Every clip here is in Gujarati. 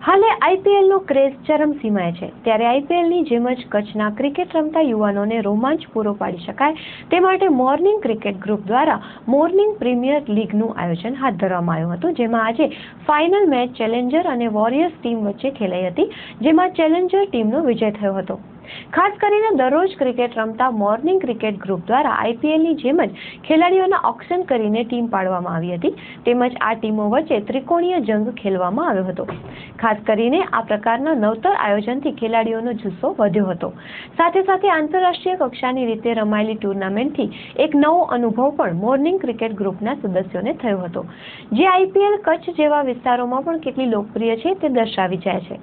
હાલે આઈપીએલનો ક્રેઝ ચરમસીમાએ છે ત્યારે આઈપીએલની જેમ જ કચ્છના ક્રિકેટ રમતા યુવાનોને રોમાંચ પૂરો પાડી શકાય તે માટે મોર્નિંગ ક્રિકેટ ગ્રુપ દ્વારા મોર્નિંગ પ્રીમિયર લીગનું આયોજન હાથ ધરવામાં આવ્યું હતું, જેમાં આજે ફાઇનલ મેચ ચેલેન્જર અને વોરિયર્સ ટીમ વચ્ચે ખેલાઈ હતી, જેમાં ચેલેન્જર ટીમનો વિજય થયો હતો। ખાસ કરીને દરરોજ ક્રિકેટ રમતા મોર્નિંગ ક્રિકેટ ગ્રુપ દ્વારા આઈપીએલની જેમ જ ખેલાડીઓના ઓક્શન કરીને ટીમ પાડવામાં આવી હતી, તેમજ આ ટીમો વચ્ચે ત્રિકોણીય જંગ ખેલવામાં આવ્યો હતો। ખાસ કરીને આ પ્રકારના નવતર આયોજનથી ખેલાડીઓનો જુસ્સો વધ્યો હતો। સાથે સાથે આંતરરાષ્ટ્રીય કક્ષાની રીતે રમાયેલી ટુર્નામેન્ટથી એક નવો અનુભવ પણ મોર્નિંગ ક્રિકેટ ગ્રુપના સદસ્યોને થયો હતો, જે આઈપીએલ કચ્છ જેવા વિસ્તારોમાં પણ કેટલી લોકપ્રિય છે તે દર્શાવી જાય છે।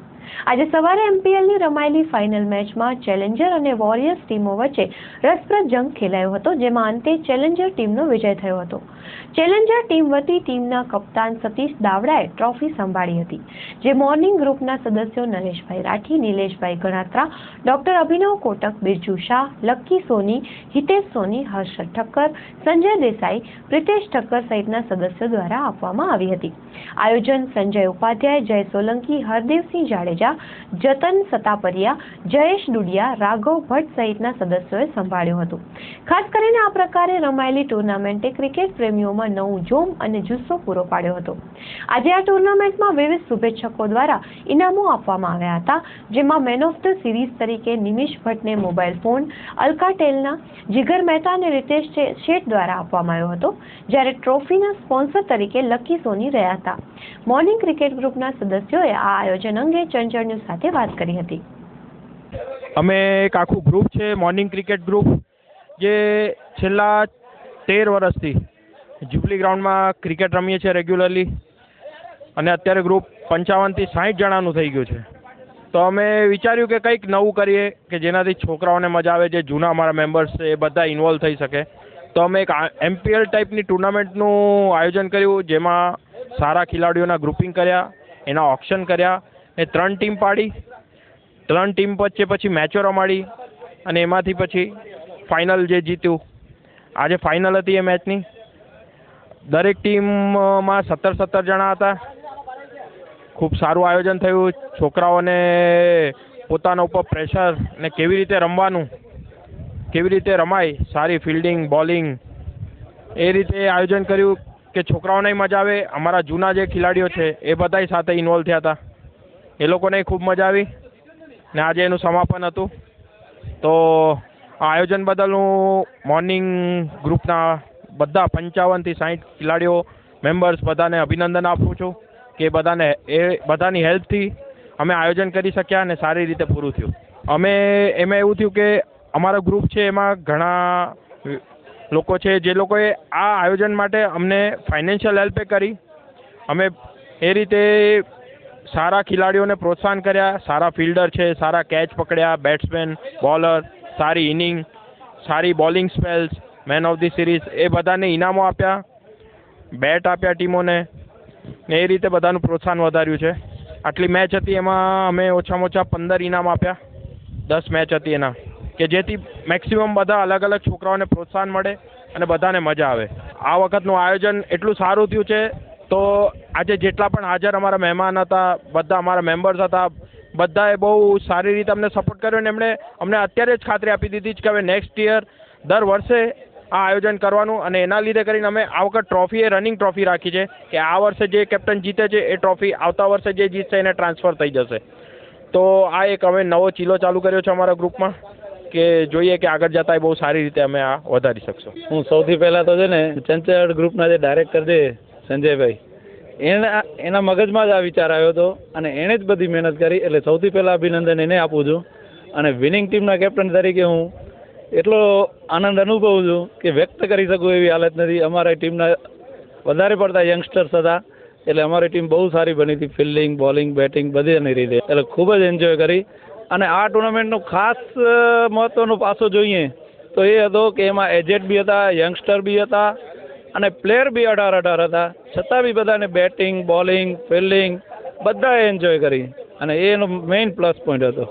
આજે સવારે એમપીએલની રમાયેલી ફાઇનલ મેચમાં ચેલેન્જર અને વોરિયર્સ ટીમો વચ્ચે રસપ્રદ જંગ ખેલાયો હતો, જેમાં અંતે ચેલેન્જર ટીમનો વિજય થયો હતો। ચેલેન્જર ટીમ વતી ટીમના કપ્તાન સતીશ દાવડાએ ટ્રોફી સંભાળી હતી, જે મોર્નિંગ ગ્રુપના સદસ્યો નરેશભાઈ રાઠી, નિલેશભાઈ ગણાત્રા, ડોક્ટર અભિનવ કોટક, બિરજુ શાહ, લક્કી સોની, હિતેશ સોની, હર્ષદ ઠક્કર, સંજય દેસાઈ, પ્રિતેશ ઠક્કર સહિતના સદસ્યો દ્વારા આપવામાં આવી હતી। આયોજન સંજય ઉપાધ્યાય, જય સોલંકી, હરદેવસિંહ જાડેજા, જતન સતાપરિયા, જયેશ ડુડિયા, રાઘવ ભટ્ટ સહિતના સદસ્યોએ સંભાળ્યું હતું। ખાસ કરીને આ પ્રકારે રમાયેલી ટુર્નામેન્ટે ક્રિકેટ પ્રેમીઓમાં નવું જોમ અને જુસ્સો પૂરો પાડ્યો હતો। આજે આ ટુર્નામેન્ટમાં વિવિધ શુભેચ્છકો દ્વારા ઇનામો આપવામાં આવ્યા હતા, જેમાં મેન ઓફ ધ સિરીઝ તરીકે નિમિષ ભટ્ટને મોબાઈલ ફોન, અલ્કાટેલના જીગર મહેતા અને રીતેશ શેઠ દ્વારા આપવામાં આવ્યો હતો, જ્યારે ટ્રોફીના સ્પોન્સર તરીકે લકી સોની રહ્યા હતા। મોર્નિંગ ક્રિકેટ ગ્રુપના સદસ્યોએ આ આયોજન અંગે ચંચળ ન્યૂઝ સાથે વાત કરી હતી। અમે એક આખું ગ્રુપ છે મોર્નિંગ ક્રિકેટ ગ્રુપ, જે છેલ્લા 13 વર્ષથી જ્યુબલી ગ્રાઉન્ડમાં ક્રિકેટ રમીએ છીએ રેગ્યુલરલી, અને અત્યારે ગ્રુપ 55 થી 60 જણાનું થઈ ગયું છે। તો અમે વિચાર્યું કે કંઈક નવું કરીએ કે જેનાથી છોકરાઓને મજા આવે, જે જૂના અમારા મેમ્બર્સ છે એ બધા ઇન્વોલ્વ થઈ શકે। તો અમે એક એમપીએલ ટાઈપની ટુર્નામેન્ટનું આયોજન કર્યું, જેમાં સારા ખેલાડીઓના ગ્રુપિંગ કર્યા, એના ઓક્શન કર્યા, ને 3 ટીમ પાડી, 3 ટીમ વચ્ચે પછી મેચો રમાડી, અને એમાંથી પછી ફાઇનલ જે જીત્યું, આજે ફાઇનલ હતી એ મેચની। દરેક ટીમમાં 17 જણા હતા। ખૂબ સારું આયોજન થયું। છોકરાઓને પોતાના ઉપર પ્રેશર ને કેવી રીતે રમવાનું, કેવી રીતે રમાય, સારી ફિલ્ડિંગ, બોલિંગ, એ રીતે આયોજન કર્યું કે છોકરાઓને મજા આવે। અમારા જૂના જે ખેલાડીઓ છે એ બધાય સાથે ઇન્વોલ્વ થયા હતા, એ લોકોને ખૂબ મજા આવી, ને આજે એનું સમાપન હતું। તો આ આયોજન બદલ હું મોર્નિંગ ગ્રુપના બધા 55 થી 60 ખેલાડીઓ મેમ્બર્સ બધાને અભિનંદન આપું છું કે બધાની હેલ્પથી અમે આયોજન કરી શક્યા અને સારી રીતે પૂરું થયું। એમાં એવું થયું કે અમારો ગ્રુપ છે એમાં ઘણા લોકો છે જે લોકોએ આ આયોજન માટે અમને ફાઇનાન્શિયલ હેલ્પ કરી। અમે એ રીતે સારા ખેલાડીઓને પ્રોત્સાહન કર્યા, સારા ફિલ્ડર છે, સારા કેચ પકડ્યા, બેટ્સમેન, બોલર, સારી ઇનિંગ, સારી bowling spells, man of the series, એ બધાને ઇનામો આપ્યા, બેટ આપ્યા ટીમોને, ને એ રીતે બધાનું પ્રોત્સાહન વધાર્યું છે। આટલી મેચ હતી એમાં અમે ઓછામાં ઓછા 15 ઇનામ આપ્યા, 10 મેચ હતી એના, કે જેથી મેક્સિમમ બધા અલગ અલગ છોકરાઓને પ્રોત્સાહન મળે અને બધાને મજા આવે। આ વખતનું આયોજન એટલું સારું થયું છે, તો આજે જેટલા પણ હાજર અમારા મહેમાન હતા, બધા અમારા મેમ્બર્સ હતા, બધાએ બહુ સારી રીતે અમને સપોર્ટ કર્યો, અને એમણે અમને અત્યારે જ ખાતરી આપી દીધી કે હવે નેક્સ્ટ યર દર વર્ષે આ આયોજન કરવાનું, અને એના લીધે કરીને અમે આ વખત ટ્રોફી એ રનિંગ ટ્રોફી રાખી છે કે આ વર્ષે જે કેપ્ટન જીતે છે એ ટ્રોફી આવતા વર્ષે જે જીતશે એને ટ્રાન્સફર થઈ જશે। તો આ એક અમે નવો ચીલો ચાલુ કર્યો છે અમારા ગ્રુપમાં, કે જોઈએ કે આગળ જતા બહુ સારી રીતે અમે આ વધારી શકશું। હું સૌથી પહેલાં તો છે ને ચંચળ ગ્રુપના જે ડાયરેક્ટર છે સંજયભાઈ, એના મગજમાં જ આ વિચાર આવ્યો હતો અને એણે જ બધી મહેનત કરી, એટલે સૌથી પહેલાં અભિનંદન એને આપું છું। અને વિનિંગ ટીમના કેપ્ટન તરીકે હું એટલો આનંદ અનુભવું છું કે વ્યક્ત કરી શકું એવી હાલત નથી। અમારી ટીમના વધારે પડતા યંગસ્ટર્સ હતા, એટલે અમારી ટીમ બહુ સારી બની હતી, ફિલ્ડિંગ, બોલિંગ, બેટિંગ બધીની રીતે, એટલે ખૂબ જ એન્જોય કરી। અને આ ટુર્નામેન્ટનો ખાસ મહત્ત્વનો પાસો જોઈએ તો એ હતો કે એમાં એજેડ બી હતા, યંગસ્ટર બી હતા, અને પ્લેયર બી 18 હતા, છતાં બી બધાને બેટિંગ, બોલિંગ, ફિલ્ડિંગ બધાએ એન્જોય કરી, અને એનો મેઇન પ્લસ પોઈન્ટ હતો।